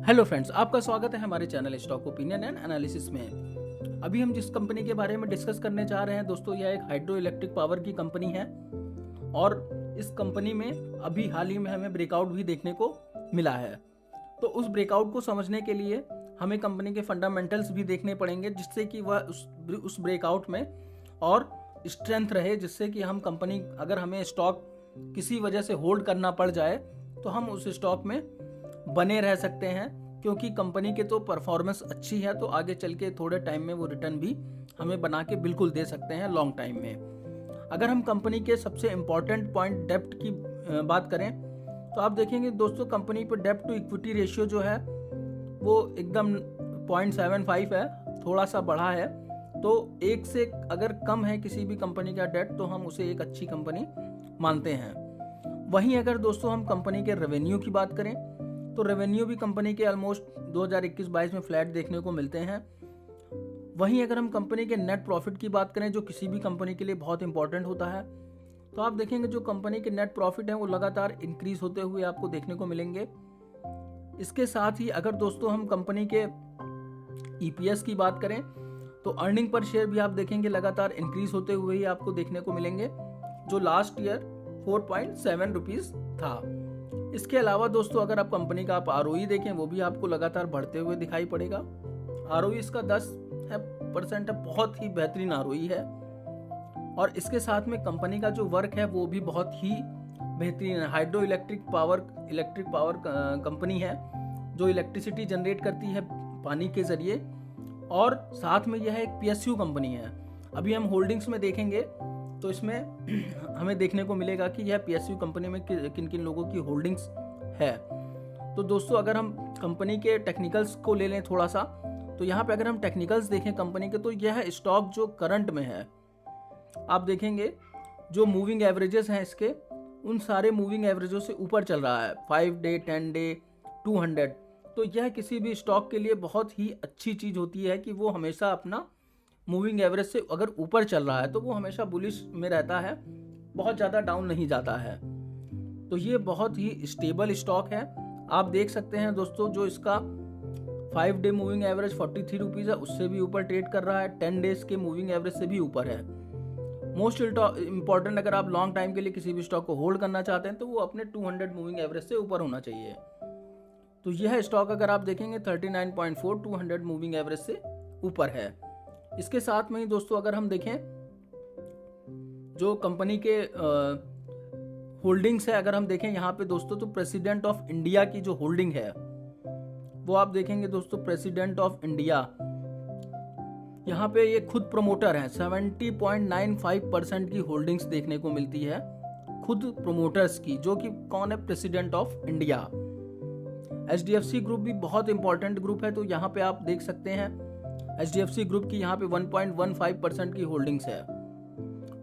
Hello friends, आपका स्वागत है हमारे channel stock opinion and analysis में। अभी हम जिस कंपनी के बारे में डिस्कस करने जा रहे हैं दोस्तों, यह एक हाइड्रो इलेक्ट्रिक पावर की कंपनी है और इस कंपनी में अभी हाल ही में हमें ब्रेकआउट भी देखने को मिला है। तो उस ब्रेकआउट को समझने के लिए हमें कंपनी के फंडामेंटल्स भी देखने पड़ेंगे, जिससे कि वह उस ब्रेकआउट में और स्ट्रेंथ रहे, जिससे कि हम कंपनी, अगर हमें स्टॉक किसी वजह से होल्ड करना पड़ जाए तो हम उस स्टॉक में बने रह सकते हैं, क्योंकि कंपनी के तो परफॉर्मेंस अच्छी है, तो आगे चल के थोड़े टाइम में वो रिटर्न भी हमें बना के बिल्कुल दे सकते हैं लॉन्ग टाइम में। अगर हम कंपनी के सबसे इम्पॉर्टेंट पॉइंट डेप्ट की बात करें तो आप देखेंगे दोस्तों, कंपनी पर डेप्ट टू इक्विटी रेशियो जो है वो एकदम 0.75 है, थोड़ा सा बढ़ा है। तो एक से अगर कम है किसी भी कंपनी का डेट तो हम उसे एक अच्छी कंपनी मानते हैं। वहीं अगर दोस्तों हम कंपनी के रेवेन्यू की बात करें तो रेवेन्यू भी कंपनी के ऑलमोस्ट 2021-22 में फ्लैट देखने को मिलते हैं। वहीं अगर हम कंपनी के नेट प्रॉफिट की बात करें, जो किसी भी कंपनी के लिए बहुत इंपॉर्टेंट होता है, तो आप देखेंगे जो कंपनी के नेट प्रॉफिट है वो लगातार इंक्रीज होते हुए आपको देखने को मिलेंगे। इसके साथ ही अगर दोस्तों हम कंपनी के ईपीएस की बात करें तो अर्निंग पर शेयर भी आप देखेंगे लगातार इंक्रीज होते हुए ही आपको देखने को मिलेंगे, जो लास्ट ईयर 4.7 रुपीज था। इसके अलावा दोस्तों अगर आप कंपनी का आप आरओई देखें, वो भी आपको लगातार बढ़ते हुए दिखाई पड़ेगा। आरओई इसका 10% है, बहुत ही बेहतरीन आरओई है। और इसके साथ में कंपनी का जो वर्क है वो भी बहुत ही बेहतरीन है। हाइड्रो इलेक्ट्रिक पावर कंपनी है, जो इलेक्ट्रिसिटी जनरेट करती है पानी के जरिए, और साथ में यह एक पीएसयू कंपनी है। अभी हम होल्डिंग्स में देखेंगे तो इसमें हमें देखने को मिलेगा कि यह पीएसयू कंपनी में किन किन लोगों की होल्डिंग्स है। तो दोस्तों अगर हम कंपनी के टेक्निकल्स को ले लें थोड़ा सा, तो यहाँ पे अगर हम टेक्निकल्स देखें कंपनी के, तो यह स्टॉक जो करंट में है, आप देखेंगे जो मूविंग एवरेजेस हैं इसके, उन सारे मूविंग एवरेजों से ऊपर चल रहा है, 5 डे, 10 डे, 200। तो यह किसी भी स्टॉक के लिए बहुत ही अच्छी चीज़ होती है कि वो हमेशा अपना मूविंग एवरेज से अगर ऊपर चल रहा है तो वो हमेशा बुलिश में रहता है, बहुत ज़्यादा डाउन नहीं जाता है। तो ये बहुत ही स्टेबल स्टॉक है। आप देख सकते हैं दोस्तों, जो इसका 5 डे मूविंग एवरेज 43 रुपीज़ है, उससे भी ऊपर ट्रेड कर रहा है, 10 डेज के मूविंग एवरेज से भी ऊपर है। मोस्ट इंपॉर्टेंट, अगर आप लॉन्ग टाइम के लिए किसी भी स्टॉक को होल्ड करना चाहते हैं तो वो अपने 200 मूविंग एवरेज से ऊपर होना चाहिए। तो यह स्टॉक अगर आप देखेंगे 39.4 200 मूविंग एवरेज से ऊपर है। इसके साथ में ही दोस्तों अगर हम देखें जो कंपनी के होल्डिंग्स है, अगर हम देखें यहाँ पे दोस्तों, तो प्रेसिडेंट ऑफ इंडिया की जो होल्डिंग है वो आप देखेंगे दोस्तों, प्रेसिडेंट ऑफ इंडिया, यहाँ पे ये खुद प्रमोटर हैं। 70.95% की होल्डिंग्स देखने को मिलती है खुद प्रमोटर्स की, जो कि कौन है, president of India. HDFC group भी बहुत इंपॉर्टेंट ग्रुप है, तो यहाँ पे आप देख सकते हैं एचडीएफसी ग्रुप की यहाँ पे 1.15% की होल्डिंग्स है।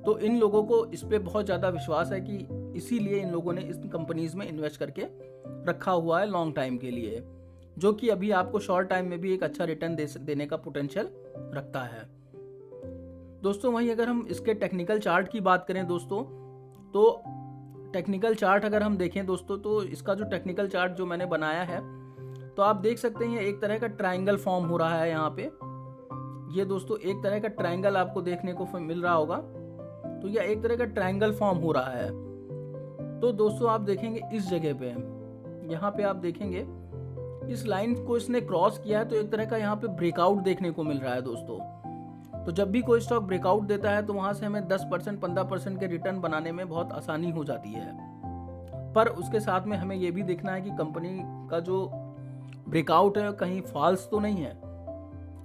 तो इन लोगों को इस पे बहुत ज़्यादा विश्वास है कि इसीलिए इन लोगों ने इस कंपनीज में इन्वेस्ट करके रखा हुआ है लॉन्ग टाइम के लिए, जो कि अभी आपको शॉर्ट टाइम में भी एक अच्छा रिटर्न देने का पोटेंशियल रखता है दोस्तों। वहीं अगर हम इसके टेक्निकल चार्ट की बात करें दोस्तों, तो टेक्निकल चार्ट अगर हम देखें दोस्तों, तो इसका जो टेक्निकल चार्ट जो मैंने बनाया है, तो आप देख सकते हैं एक तरह का ट्रायंगल फॉर्म हो रहा है यहाँ पे। ये दोस्तों एक तरह का ट्रायंगल आपको देखने को मिल रहा होगा, तो यह एक तरह का ट्रायंगल फॉर्म हो रहा है। तो दोस्तों आप देखेंगे इस जगह पे, यहाँ पे आप देखेंगे इस लाइन को इसने क्रॉस किया है, तो एक तरह का यहाँ पे ब्रेकआउट देखने को मिल रहा है दोस्तों। तो जब भी कोई स्टॉक ब्रेकआउट देता है तो वहां से हमें 10% 15% के रिटर्न बनाने में बहुत आसानी हो जाती है। पर उसके साथ में हमें यह भी देखना है कि कंपनी का जो ब्रेकआउट है कहीं फॉल्स तो नहीं है।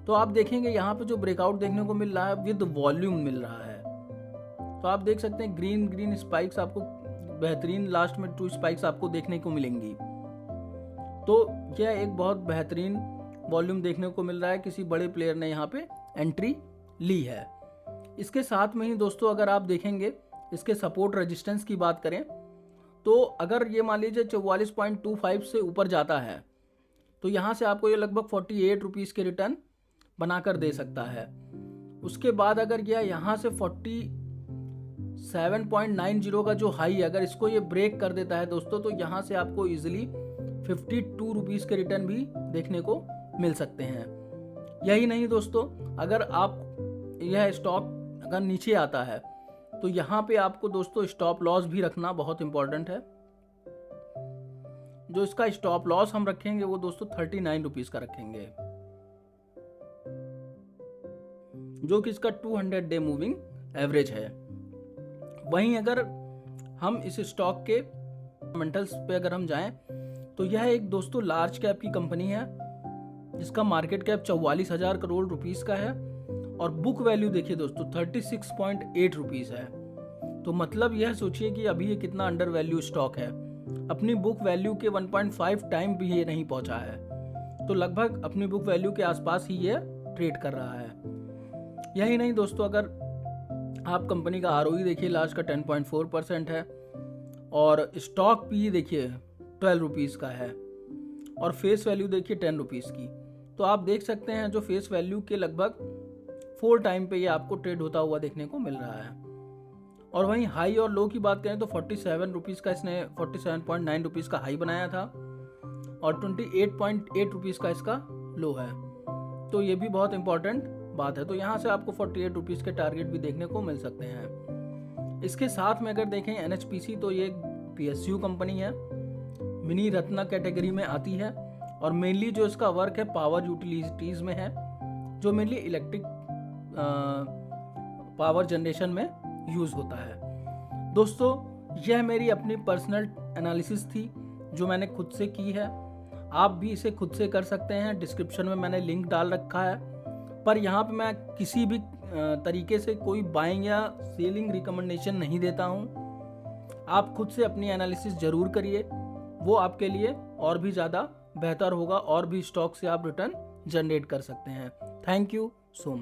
तो आप देखेंगे यहाँ पे जो ब्रेकआउट देखने को मिल रहा है विद वॉल्यूम मिल रहा है, तो आप देख सकते हैं ग्रीन स्पाइक्स आपको बेहतरीन, लास्ट में 2 स्पाइक्स आपको देखने को मिलेंगी। तो यह एक बहुत बेहतरीन वॉल्यूम देखने को मिल रहा है, किसी बड़े प्लेयर ने यहाँ पे एंट्री ली है। इसके साथ में ही दोस्तों अगर आप देखेंगे इसके सपोर्ट रेजिस्टेंस की बात करें, तो अगर ये मान लीजिए 44.25 से ऊपर जाता है तो यहाँ से आपको ये लगभग 48 रुपीज़ के रिटर्न बनाकर दे सकता है। उसके बाद अगर यह यहाँ से 47.90 का जो हाई है, अगर इसको ये ब्रेक कर देता है दोस्तों, तो यहाँ से आपको इजीली 52 रुपीज़ के रिटर्न भी देखने को मिल सकते हैं। यही नहीं दोस्तों, अगर आप यह स्टॉक अगर नीचे आता है तो यहाँ पे आपको दोस्तों स्टॉप लॉस भी रखना बहुत इंपॉर्टेंट है। जो इसका स्टॉप लॉस हम रखेंगे वो दोस्तों 39 रुपीज़ का रखेंगे, जो कि इसका 200 डे मूविंग एवरेज है। वहीं अगर हम इस स्टॉक के फंडामेंटल्स पे अगर हम जाएं तो यह एक दोस्तों लार्ज कैप की कंपनी है जिसका मार्केट कैप 44,000 करोड़ रुपीस का है और बुक वैल्यू देखिए दोस्तों 36.8 रुपीस है। तो मतलब यह सोचिए कि अभी ये कितना अंडर वैल्यू स्टॉक है, अपनी बुक वैल्यू के 1.5 टाइम भी ये नहीं पहुंचा है, तो लगभग अपनी बुक वैल्यू के आसपास ही ये ट्रेड कर रहा है। यही नहीं दोस्तों, अगर आप कंपनी का ROE देखिए लास्ट का 10.4% है और स्टॉक पी देखिए 12 रुपीज़ का है और फेस वैल्यू देखिए 10 रुपीज़ की। तो आप देख सकते हैं जो फेस वैल्यू के लगभग 4 टाइम पे ये आपको ट्रेड होता हुआ देखने को मिल रहा है। और वहीं हाई और लो की बात करें तो 47 रुपीज़ का इसने 47.9 रुपीज़ का हाई बनाया था और 28.8 रुपीज़ का इसका लो है। तो ये भी बहुत इंपॉर्टेंट बात है। तो यहाँ से आपको 48 रुपीज़ के टारगेट भी देखने को मिल सकते हैं। इसके साथ में अगर देखें NHPC तो ये PSU कंपनी है, मिनी रत्ना कैटेगरी में आती है और मेनली जो इसका वर्क है पावर यूटिलिटीज़ में है, जो मेनली इलेक्ट्रिक पावर जनरेशन में यूज़ होता है। दोस्तों यह मेरी अपनी पर्सनल एनालिसिस थी जो मैंने खुद से की है। आप भी इसे खुद से कर सकते हैं, डिस्क्रिप्शन में मैंने लिंक डाल रखा है। पर यहाँ पे मैं किसी भी तरीके से कोई बाइंग या सेलिंग रिकमेंडेशन नहीं देता हूँ। आप खुद से अपनी एनालिसिस ज़रूर करिए, वो आपके लिए और भी ज़्यादा बेहतर होगा और भी स्टॉक से आप रिटर्न जनरेट कर सकते हैं। Thank you so much.